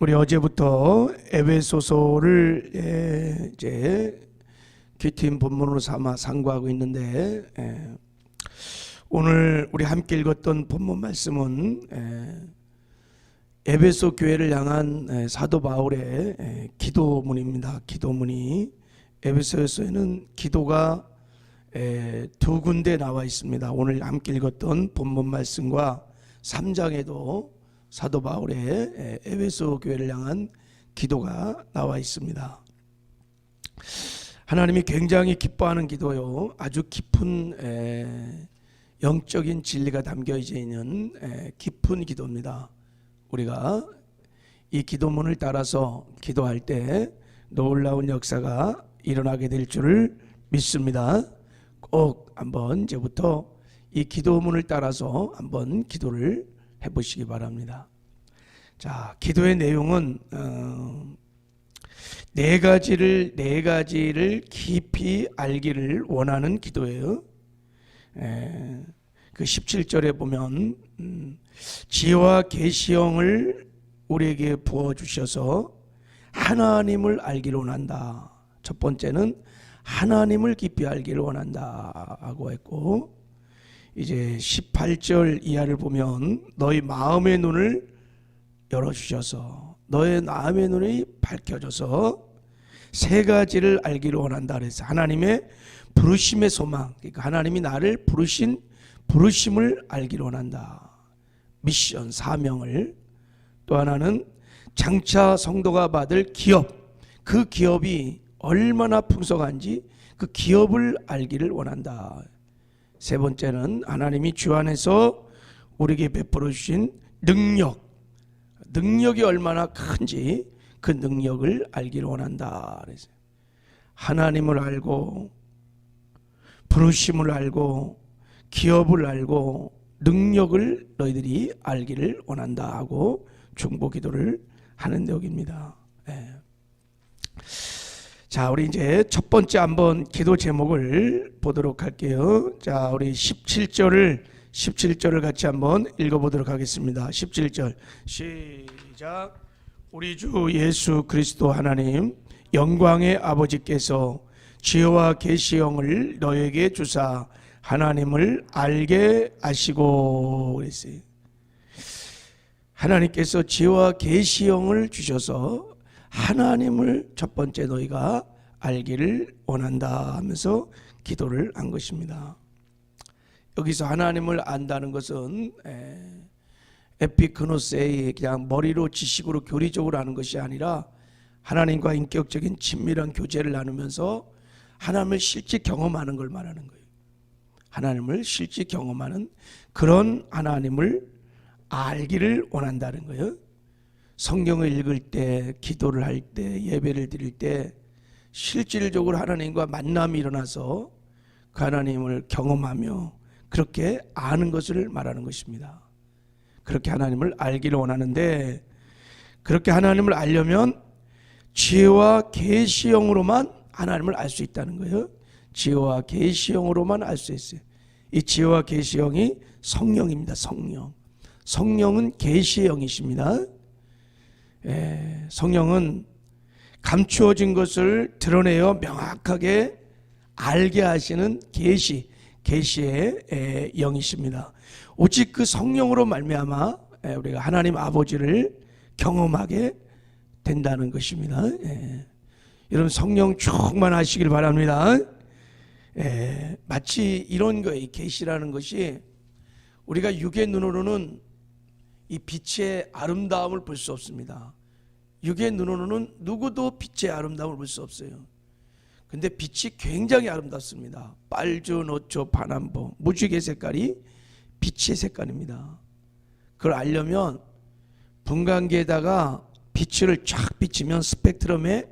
우리 어제부터 에베소서를 이제 큐티인 본문으로 삼아 상고하고 있는데, 오늘 우리 함께 읽었던 본문 말씀은 에베소 교회를 향한 사도 바울의 기도문입니다. 기도문이 에베소서에는 기도가 두 군데 나와 있습니다. 오늘 함께 읽었던 본문 말씀과 3장에도 사도 바울의 에베소 교회를 향한 기도가 나와 있습니다. 하나님이 굉장히 기뻐하는 기도요, 아주 깊은 영적인 진리가 담겨져 있는 깊은 기도입니다. 우리가 이 기도문을 따라서 기도할 때 놀라운 역사가 일어나게 될 줄을 믿습니다. 꼭 한번 이제부터 이 기도문을 따라서 한번 기도를 해보시기 바랍니다. 자, 기도의 내용은 네 가지를 깊이 알기를 원하는 기도예요. 그 17절에 보면 지혜와 계시형을 우리에게 부어주셔서 하나님을 알기를 원한다. 첫 번째는 하나님을 깊이 알기를 원한다 하고 했고, 이제 18절 이하를 보면 너희 마음의 눈을 열어주셔서 너의 마음의 눈이 밝혀져서 세 가지를 알기를 원한다 그래서 하나님의 부르심의 소망, 그러니까 하나님이 나를 부르신 부르심을 알기를 원한다. 미션, 사명을. 또 하나는 장차 성도가 받을 기업, 그 기업이 얼마나 풍성한지 그 기업을 알기를 원한다. 세 번째는 하나님이 주 안에서 우리에게 베풀어 주신 능력이 얼마나 큰지 그 능력을 알기를 원한다. 그래서 하나님을 알고 부르심을 알고 기업을 알고 능력을 너희들이 알기를 원한다 하고 중보 기도를 하는 내용입니다. 자, 우리 이제 첫 번째 한번 기도 제목을 보도록 할게요. 자, 우리 17절을 같이 한번 읽어보도록 하겠습니다. 17절 시작. 우리 주 예수 그리스도 하나님 영광의 아버지께서 지혜와 계시형을 너에게 주사 하나님을 알게 하시고 그랬어요. 하나님께서 지혜와 계시형을 주셔서 하나님을 첫 번째 너희가 알기를 원한다 하면서 기도를 한 것입니다. 여기서 하나님을 안다는 것은 에피크노세이 그냥 머리로 지식으로 교리적으로 하는 것이 아니라 하나님과 인격적인 친밀한 교제를 나누면서 하나님을 실제 경험하는 걸 말하는 거예요. 하나님을 실제 경험하는 그런 하나님을 알기를 원한다는 거예요. 성경을 읽을 때, 기도를 할 때, 예배를 드릴 때 실질적으로 하나님과 만남이 일어나서 그 하나님을 경험하며 그렇게 아는 것을 말하는 것입니다. 그렇게 하나님을 알기를 원하는데, 그렇게 하나님을 알려면 지혜와 계시형으로만 하나님을 알 수 있다는 거예요. 지혜와 계시형으로만 알 수 있어요. 이 지혜와 계시형이 성령입니다. 성령은 계시의 영이십니다. 성령은 감추어진 것을 드러내어 명확하게 알게 하시는 계시의 영이십니다. 오직 그 성령으로 말미암아 우리가 하나님 아버지를 경험하게 된다는 것입니다. 여러분 성령 충만하시길 바랍니다. 마치 이런 거예요. 계시라는 것이 우리가 육의 눈으로는 이 빛의 아름다움을 볼 수 없습니다. 육의 눈으로는 누구도 빛의 아름다움을 볼 수 없어요. 근데 빛이 굉장히 아름답습니다. 빨주, 노초, 파남보, 무지개 색깔이 빛의 색깔입니다. 그걸 알려면 분광기에다가 빛을 쫙 비치면 스펙트럼에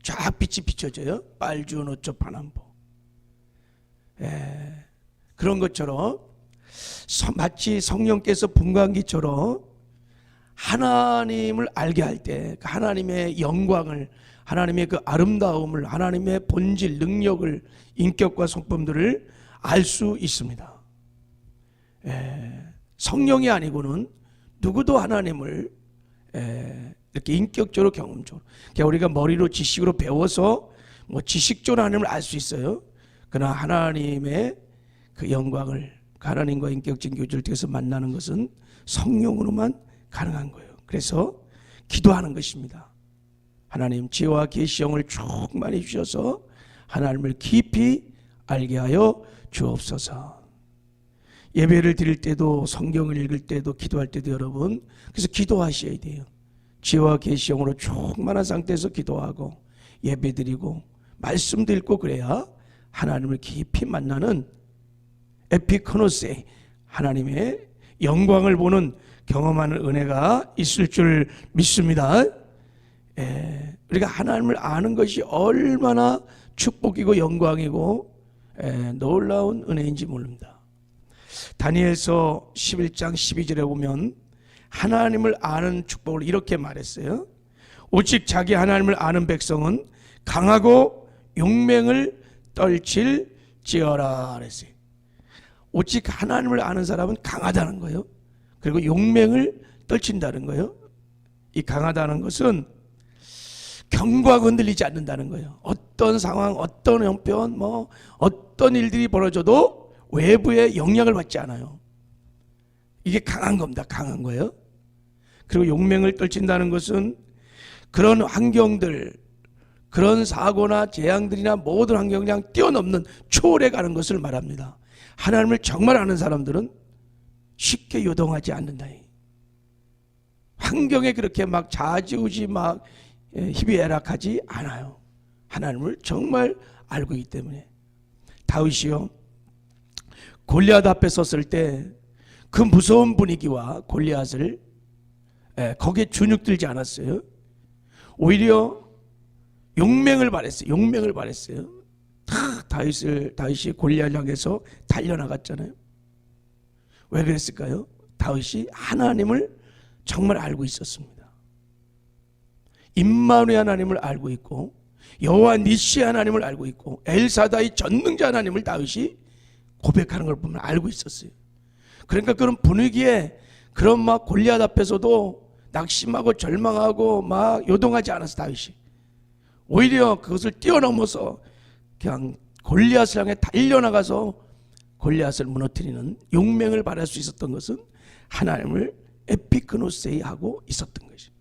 쫙 빛이 비춰져요. 빨주, 노초, 파남보. 그런 것처럼 마치 성령께서 분광기처럼 하나님을 알게 할 때 하나님의 영광을, 하나님의 그 아름다움을, 하나님의 본질, 능력을, 인격과 성품들을 알 수 있습니다. 성령이 아니고는 누구도 하나님을 이렇게 인격적으로 경험적으로. 그러니까 우리가 머리로 지식으로 배워서 뭐 지식적으로 하나님을 알 수 있어요. 그러나 하나님의 그 영광을, 하나님과 인격적인 교제를 통해서 만나는 것은 성령으로만 가능한 거예요. 그래서 기도하는 것입니다. 하나님 지혜와 계시형을 충만히 주셔서 하나님을 깊이 알게 하여 주옵소서. 예배를 드릴 때도, 성경을 읽을 때도, 기도할 때도 여러분, 그래서 기도하셔야 돼요. 지혜와 계시형으로 충만한 상태에서 기도하고 예배 드리고 말씀도 읽고 그래야 하나님을 깊이 만나는 에피코노스의 하나님의 영광을 보는 경험하는 은혜가 있을 줄 믿습니다. 우리가 하나님을 아는 것이 얼마나 축복이고 영광이고 놀라운 은혜인지 모릅니다. 다니엘서 11장 12절에 보면 하나님을 아는 축복을 이렇게 말했어요. 오직 자기 하나님을 아는 백성은 강하고 용맹을 떨칠지어라 그랬어요. 오직 하나님을 아는 사람은 강하다는 거예요. 그리고 용맹을 떨친다는 거예요. 이 강하다는 것은 경과가 흔들리지 않는다는 거예요. 어떤 상황, 어떤 형편, 뭐 어떤 일들이 벌어져도 외부의 영향을 받지 않아요. 이게 강한 겁니다. 강한 거예요. 그리고 용맹을 떨친다는 것은 그런 환경들, 그런 사고나 재앙들이나 모든 환경을 그냥 뛰어넘는 초월해 가는 것을 말합니다. 하나님을 정말 아는 사람들은 쉽게 요동하지 않는다. 환경에 그렇게 막 좌지우지 막 희비애락하지 않아요. 하나님을 정말 알고 있기 때문에. 다윗이요, 골리앗 앞에 섰을 때 그 무서운 분위기와 골리앗을 거기에 주눅들지 않았어요. 오히려 용맹을 발했어요. 용맹을 발했어요. 다윗이 골리앗을 향해서 달려나갔잖아요. 왜 그랬을까요? 다윗이 하나님을 정말 알고 있었습니다. 임마누엘 하나님을 알고 있고 여호와 니시 하나님을 알고 있고 엘사다이 전능자 하나님을 다윗이 고백하는 걸 보면 알고 있었어요. 그러니까 그런 분위기에 그런 막 골리앗 앞에서도 낙심하고 절망하고 막 요동하지 않았어. 다윗이 오히려 그것을 뛰어넘어서 그냥 골리앗을 향해 달려나가서 골리앗을 무너뜨리는 용맹을 발할 수 있었던 것은 하나님을 에피크노세이 하고 있었던 것이.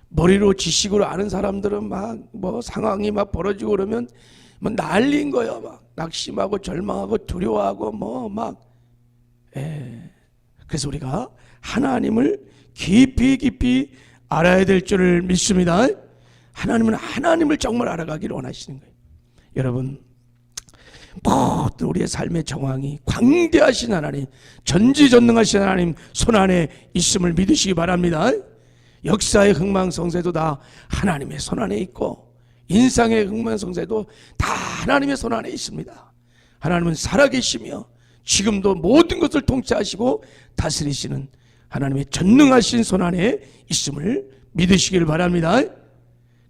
머리로 지식으로 아는 사람들은 막 뭐 상황이 막 벌어지고 그러면 뭐 난리인 거예요. 막 낙심하고 절망하고 두려워하고 뭐 막. 그래서 우리가 하나님을 깊이 알아야 될 줄을 믿습니다. 하나님은 하나님을 정말 알아가기를 원하시는 거예요. 여러분, 모든 우리의 삶의 정황이 광대하신 하나님, 전지전능하신 하나님 손안에 있음을 믿으시기 바랍니다. 역사의 흥망성쇠도 다 하나님의 손안에 있고 인상의 흥망성쇠도 다 하나님의 손안에 있습니다. 하나님은 살아계시며 지금도 모든 것을 통치하시고 다스리시는 하나님의 전능하신 손안에 있음을 믿으시길 바랍니다.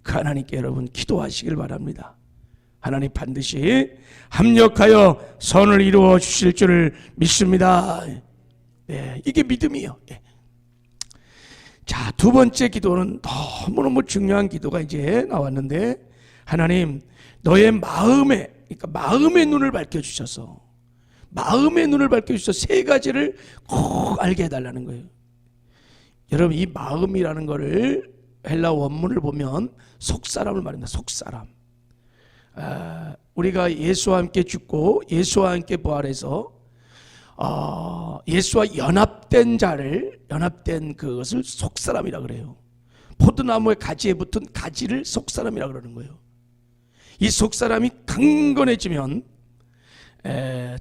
그 하나님께 여러분 기도하시길 바랍니다. 하나님 반드시 합력하여 선을 이루어 주실 줄을 믿습니다. 이게 믿음이에요. 자, 두 번째 기도는 너무너무 중요한 기도가 이제 나왔는데, 하나님 너의 마음에, 그러니까 마음의 눈을 밝혀주셔서, 마음의 눈을 밝혀주셔서 세 가지를 꼭 알게 해달라는 거예요. 여러분, 이 마음이라는 거를 헬라 원문을 보면 속사람을 말합니다. 속사람. 우리가 예수와 함께 죽고 예수와 함께 부활해서 예수와 연합된 그것을 속사람이라 그래요. 포도나무의 가지에 붙은 가지를 속사람이라 그러는 거예요. 이 속사람이 강건해지면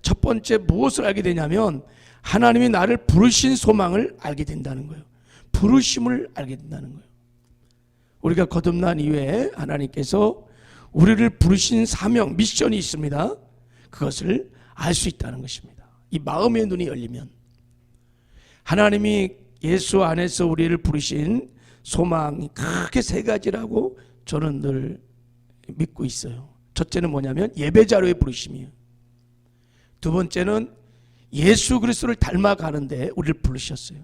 첫 번째 무엇을 알게 되냐면 하나님이 나를 부르신 소망을 알게 된다는 거예요. 부르심을 알게 된다는 거예요. 우리가 거듭난 이후에 하나님께서 우리를 부르신 사명, 미션이 있습니다. 그것을 알 수 있다는 것입니다. 이 마음의 눈이 열리면 하나님이 예수 안에서 우리를 부르신 소망이 크게 세 가지라고 저는 늘 믿고 있어요. 첫째는 뭐냐면 예배자로의 부르심이에요. 두 번째는 예수 그리스도를 닮아가는데 우리를 부르셨어요.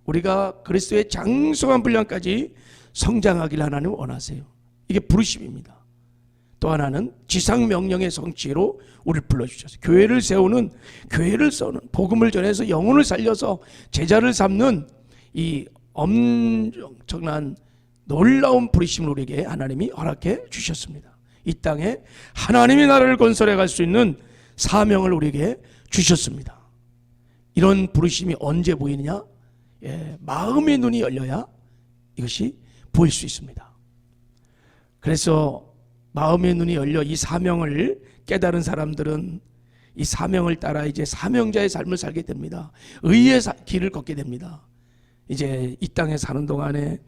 우리가 그리스도의 장성한 분량까지 성장하기를 하나님 원하세요. 이게 부르심입니다. 또 하나는 지상명령의 성취로 우리를 불러주셨어요. 교회를 세우는, 교회를 써는, 복음을 전해서 영혼을 살려서 제자를 삼는 이 엄청난 놀라운 부르심을 우리에게 하나님이 허락해 주셨습니다. 이 땅에 하나님의 나라를 건설해 갈 수 있는 사명을 우리에게 주셨습니다. 이런 부르심이 언제 보이느냐? 마음의 눈이 열려야 이것이 보일 수 있습니다. 그래서 마음의 눈이 열려 이 사명을 깨달은 사람들은 이 사명을 따라 이제 사명자의 삶을 살게 됩니다. 의의 길을 걷게 됩니다. 이제 이 땅에 사는 동안에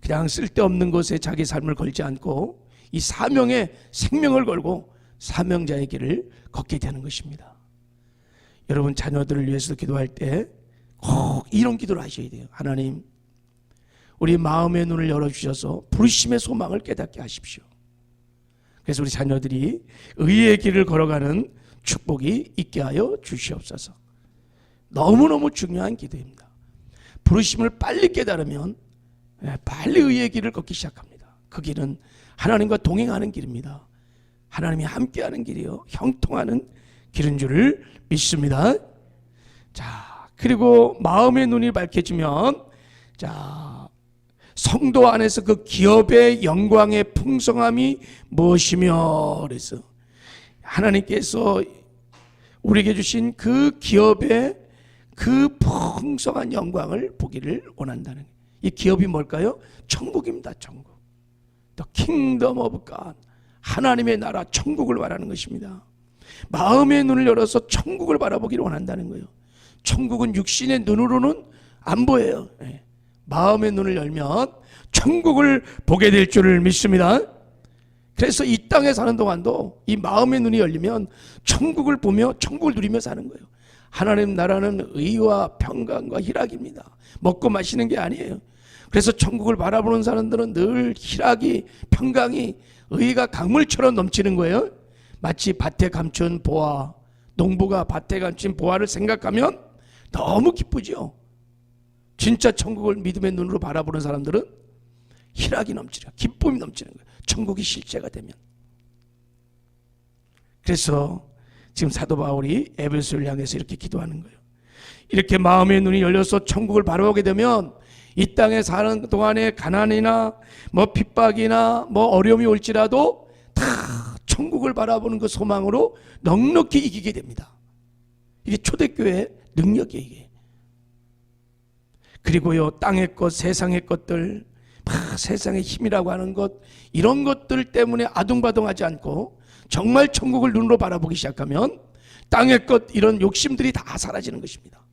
그냥 쓸데없는 것에 자기 삶을 걸지 않고 이 사명에 생명을 걸고 사명자의 길을 걷게 되는 것입니다. 여러분 자녀들을 위해서 기도할 때 꼭 이런 기도를 하셔야 돼요. 하나님, 우리 마음의 눈을 열어주셔서 부르심의 소망을 깨닫게 하십시오. 그래서 우리 자녀들이 의의 길을 걸어가는 축복이 있게 하여 주시옵소서. 너무너무 중요한 기도입니다. 부르심을 빨리 깨달으면 빨리 의의 길을 걷기 시작합니다. 그 길은 하나님과 동행하는 길입니다. 하나님이 함께하는 길이요, 형통하는 길인 줄을 믿습니다. 자, 그리고 마음의 눈이 밝혀지면, 자, 성도 안에서 그 기업의 영광의 풍성함이 무엇이며, 그래서 하나님께서 우리에게 주신 그 기업의 그 풍성한 영광을 보기를 원한다는, 이 기업이 뭘까요? 천국입니다. 천국. The kingdom of God. 하나님의 나라, 천국을 말하는 것입니다. 마음의 눈을 열어서 천국을 바라보기를 원한다는 거예요. 천국은 육신의 눈으로는 안 보여요. 마음의 눈을 열면 천국을 보게 될 줄을 믿습니다. 그래서 이 땅에 사는 동안도 이 마음의 눈이 열리면 천국을 보며 천국을 누리며 사는 거예요. 하나님 나라는 의와 평강과 희락입니다. 먹고 마시는 게 아니에요. 그래서 천국을 바라보는 사람들은 늘 희락이, 평강이, 의가 강물처럼 넘치는 거예요. 마치 밭에 감춘 보화, 농부가 밭에 감춘 보화를 생각하면 너무 기쁘죠. 진짜 천국을 믿음의 눈으로 바라보는 사람들은 희락이 넘치는, 기쁨이 넘치는 거예요. 천국이 실제가 되면. 그래서 지금 사도 바울이 에베소를 향해서 이렇게 기도하는 거예요. 이렇게 마음의 눈이 열려서 천국을 바라보게 되면 이 땅에 사는 동안에 가난이나 뭐 핍박이나 뭐 어려움이 올지라도 다 천국을 바라보는 그 소망으로 넉넉히 이기게 됩니다. 이게 초대교회의 능력이에요. 이게. 그리고요, 땅의 것, 세상의 것들, 세상의 힘이라고 하는 것, 이런 것들 때문에 아둥바둥하지 않고 정말 천국을 눈으로 바라보기 시작하면 땅의 것, 이런 욕심들이 다 사라지는 것입니다.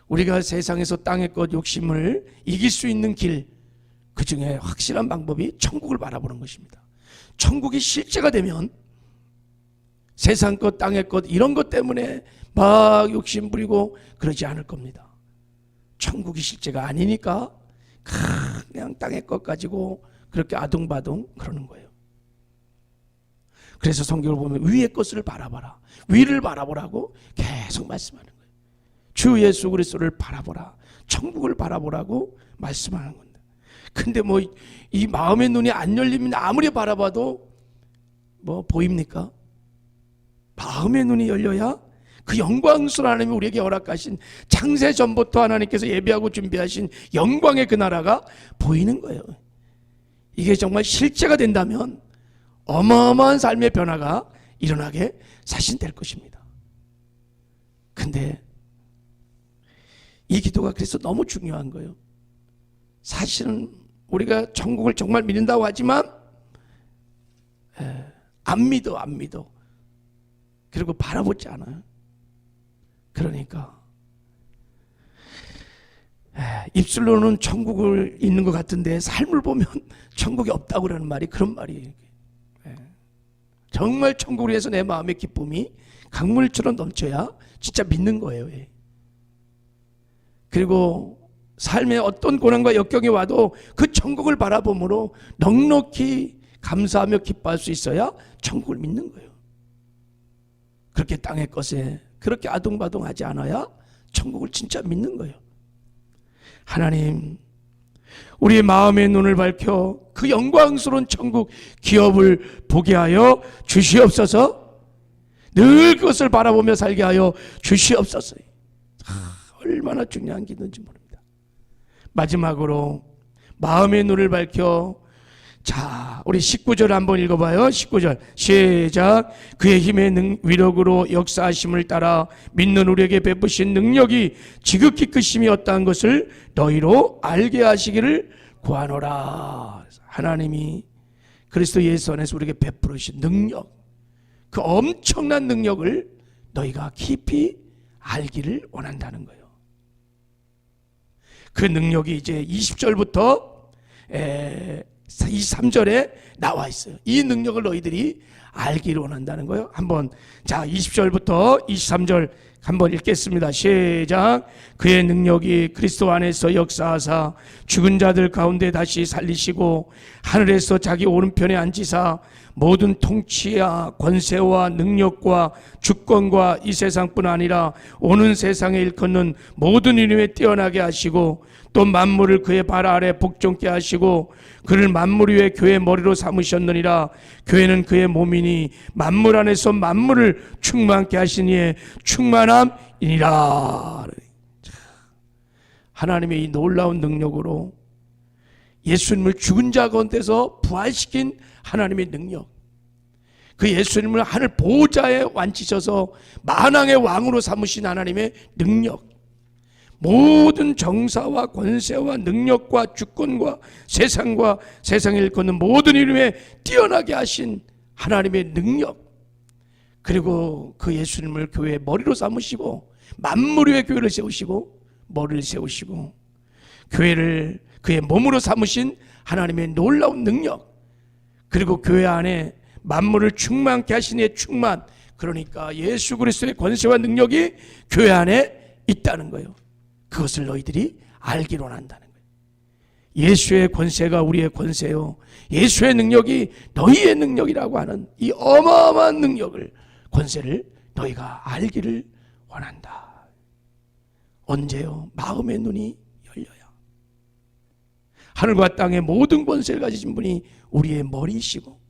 우리가 세상에서 땅의 것 욕심을 이길 수 있는 길, 그 중에 확실한 방법이 천국을 바라보는 것입니다. 천국이 실제가 되면 세상 것, 땅의 것, 이런 것 때문에 막 욕심 부리고 그러지 않을 겁니다. 천국이 실제가 아니니까 그냥 땅의 것 가지고 그렇게 아둥바둥 그러는 거예요. 그래서 성경을 보면 위의 것을 바라봐라, 위를 바라보라고 계속 말씀하는 거예요. 주 예수 그리스도를 바라보라, 천국을 바라보라고 말씀하는 건데, 근데 뭐 이 마음의 눈이 안 열리면 아무리 바라봐도 뭐 보입니까? 마음의 눈이 열려야 그 영광스러운 하나님이 우리에게 허락하신, 창세 전부터 하나님께서 예비하고 준비하신 영광의 그 나라가 보이는 거예요. 이게 정말 실제가 된다면 어마어마한 삶의 변화가 일어나게 사실 될 것입니다. 근데 이 기도가 그래서 너무 중요한 거예요. 사실은 우리가 천국을 정말 믿는다고 하지만 안 믿어. 그리고 바라보지 않아요. 그러니까 입술로는 천국을 있는 것 같은데 삶을 보면 천국이 없다고 그러는 말이 그런 말이에요. 정말 천국을 위해서 내 마음의 기쁨이 강물처럼 넘쳐야 진짜 믿는 거예요. 그리고 삶의 어떤 고난과 역경이 와도 그 천국을 바라봄으로 넉넉히 감사하며 기뻐할 수 있어야 천국을 믿는 거예요. 그렇게 땅의 것에 그렇게 아둥바둥하지 않아야 천국을 진짜 믿는 거예요. 하나님, 우리의 마음의 눈을 밝혀 그 영광스러운 천국 기업을 보게 하여 주시옵소서. 늘 그것을 바라보며 살게 하여 주시옵소서. 얼마나 중요한 기도인지 모릅니다. 마지막으로 마음의 눈을 밝혀, 자, 우리 19절 한번 읽어봐요. 19절 시작. 그의 힘의 위력으로 역사하심을 따라 믿는 우리에게 베푸신 능력이 지극히 크심이 어떠한 것을 너희로 알게 하시기를 구하노라. 하나님이 그리스도 예수 안에서 우리에게 베푸신 능력, 그 엄청난 능력을 너희가 깊이 알기를 원한다는 거예요. 그 능력이 이제 20절부터 23절에 나와 있어요. 이 능력을 너희들이 알기를 원한다는 거예요. 한번, 자, 20절부터 23절 한번 읽겠습니다. 시작. 그의 능력이 그리스도 안에서 역사하사 죽은 자들 가운데 다시 살리시고 하늘에서 자기 오른편에 앉으사 모든 통치와 권세와 능력과 주권과 이 세상뿐 아니라 오는 세상에 일컫는 모든 이름에 뛰어나게 하시고 또 만물을 그의 발 아래 복종케 하시고 그를 만물 위에 교회의 머리로 삼으셨느니라. 교회는 그의 몸이니 만물 안에서 만물을 충만케 하시니에 충만함이니라. 하나님의 이 놀라운 능력으로 예수님을 죽은 자 가운데서 부활시킨 하나님의 능력, 그 예수님을 하늘 보좌에 앉히셔서 만왕의 왕으로 삼으신 하나님의 능력, 모든 정사와 권세와 능력과 주권과 세상과 세상에 일컫는 모든 이름에 뛰어나게 하신 하나님의 능력, 그리고 그 예수님을 교회의 머리로 삼으시고 만물 위에 교회를 세우시고 머리를 세우시고 교회를 그의 몸으로 삼으신 하나님의 놀라운 능력, 그리고 교회 안에 만물을 충만케 하신 이의 충만, 그러니까 예수 그리스도의 권세와 능력이 교회 안에 있다는 거예요. 그것을 너희들이 알기로 원한다는 거예요. 예수의 권세가 우리의 권세요, 예수의 능력이 너희의 능력이라고 하는 이 어마어마한 능력을, 권세를 너희가 알기를 원한다. 언제요? 마음의 눈이 열려야. 하늘과 땅의 모든 권세를 가지신 분이 우리의 머리이시고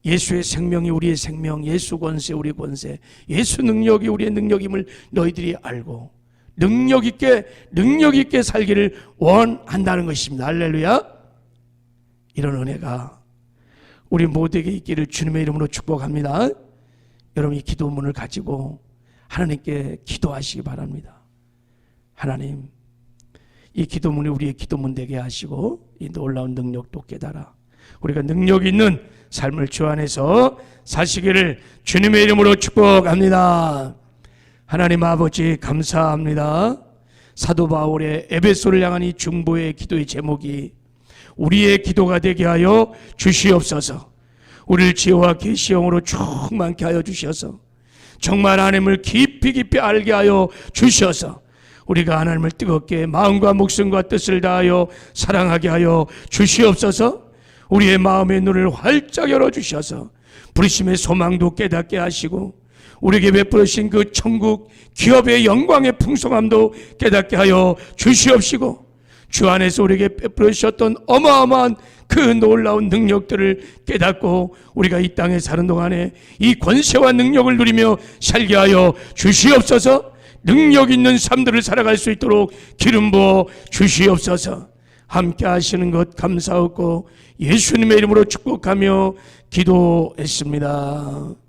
예수의 생명이 우리의 생명, 예수 권세 우리의 권세, 예수 능력이 우리의 능력임을 너희들이 알고 능력 있게 살기를 원한다는 것입니다. 할렐루야. 이런 은혜가 우리 모두에게 있기를 주님의 이름으로 축복합니다. 여러분, 이 기도문을 가지고 하나님께 기도하시기 바랍니다. 하나님, 이 기도문이 우리의 기도문 되게 하시고 이 놀라운 능력도 깨달아 우리가 능력 있는 삶을 주 안에서 사시기를 주님의 이름으로 축복합니다. 하나님 아버지, 감사합니다. 사도 바울의 에베소를 향한 이 중보의 기도의 제목이 우리의 기도가 되게 하여 주시옵소서. 우리를 지혜와 계시형으로 충만케 하여 주셔서 정말 하나님을 깊이 알게 하여 주셔서 우리가 하나님을 뜨겁게 마음과 목숨과 뜻을 다하여 사랑하게 하여 주시옵소서. 우리의 마음의 눈을 활짝 열어주셔서 부르심의 소망도 깨닫게 하시고 우리에게 베풀으신 그 천국 기업의 영광의 풍성함도 깨닫게 하여 주시옵시고 주 안에서 우리에게 베풀으셨던 어마어마한 그 놀라운 능력들을 깨닫고 우리가 이 땅에 사는 동안에 이 권세와 능력을 누리며 살게 하여 주시옵소서. 능력 있는 삶들을 살아갈 수 있도록 기름 부어 주시옵소서. 함께 하시는 것 감사하고 예수님의 이름으로 축복하며 기도했습니다.